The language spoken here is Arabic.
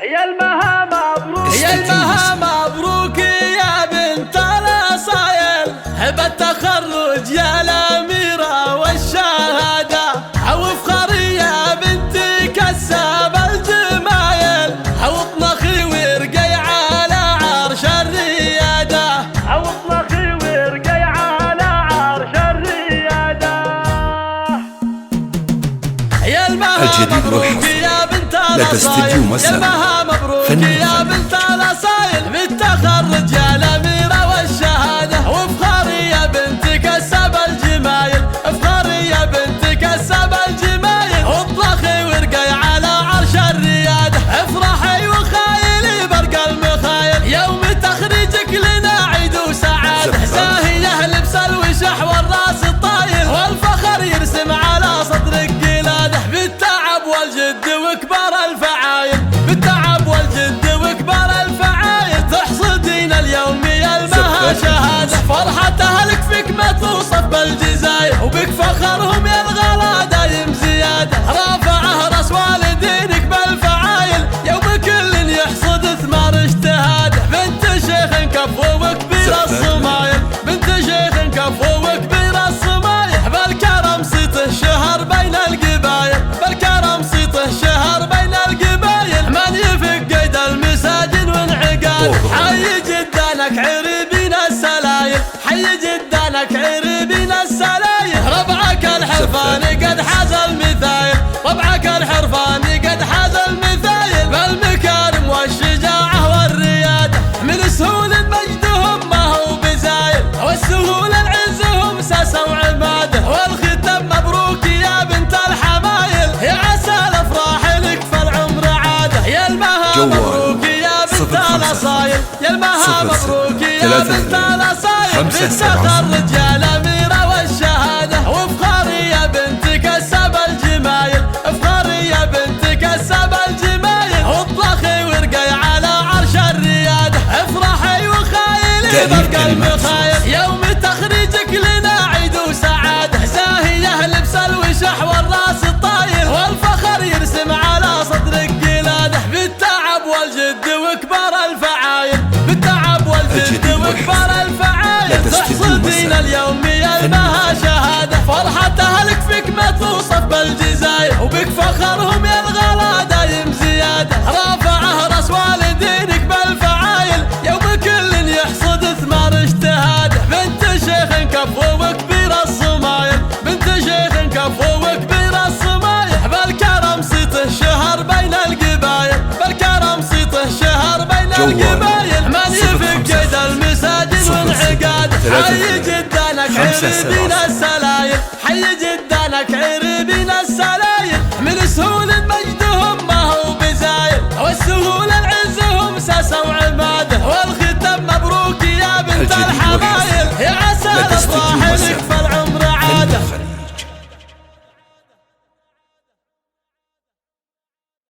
يا المها مبروك يا المها مبروك يا بنت الاصايل، هبة التخرج يا الاميرة والشهادة، وافخري يا بنتي كساب الجمايل، واطنخي ورقي على عرش الريادة، واطنخي ورقي على عرش الريادة. يا المها مبروك يا بنت الاصايل، يا المها مبروك يا بنت الاصايل، بالتخرج يا الاميرة والشهادة، وافخري يا بنتي كساب الجمايل، افخري يا بنتي كساب الجمايل، واطلخي ورقي على عرش الريادة، افرحي وخايلي برق المخايل، يوم تخريجك لنا عيد وسعادة، زاهية لبس الوشح والراس الطايل، والفخر يرسم على صدرك قلادة، بالتعب والجد وكبار الفعايل، بالتعب والجد وكبار الفعايل، تحصدين اليوم يا المها شهادة، فرحة اهلك فيك ما توصف بالجزاير، وبك فخرهم يا الغلا دايم زيادة، رافعه راس والدينك بالفعايل، يوم كل يحصد ثمار اجتهاده، بنت شيخ كفو وكبير الصمايل، بنت شيخ كفو وكبير الصمايل، بالكرم صيته شهر بين القبايل، بالكرم صيته شهر بين القبايل، من يفك قيد المساجد وانعقاد، حي جدانك عربين السلايل، حي جدانك عربين السلايل، ربعك الحرفاني قد حاز المثايل، ربعك الحرفاني قد حاز المثايل، بالمكارم والشجاعة والريادة، من سهول مجدهم ما هو بزايل، والسهول عزهم ساسة وعمادة، والختم مبروك يا بنت الحمايل، يا عسى الافراح لك فالعمر عاده، يا المها مبروك يا بنت الاصايل، يا المها مبروك يا بنت الاصايل، بالتخرج يا الاميرة والشهادة، وافخري يا بنتي كساب الجمايل، افخري يا بنتي كساب الجمايل، واطلخي ورقي على عرش الريادة، افرحي وخايلي برق المخايل، يوم تخريجك لنا عيد وسعادة، زاهية لبس الوشح والراس الطايل، والفخر يرسم على صدرك قلادة، بالتعب والجد وكبار الفعايل، بالتعب والجد وكبار الفعايل، تحصدين اليوم يا المها شهادة، فرحة اهلك فيك ما توصف بالجزاير، وبك فخرهم يا الغلا دايم زيادة، رافعه راس والدينك بالفعايل، يوم كل يحصد ثمار اجتهاده، بنت شيخ كفو وكبير الصمايل، بنت شيخ كفو وكبير الصمايل، بالكرم صيته شهر بين القبايل، بالكرم صيته شهر بين القبايل، من يفك قيد المساجد وانعقاد، حي جدانك عربين السلايل، حي جدانك عربين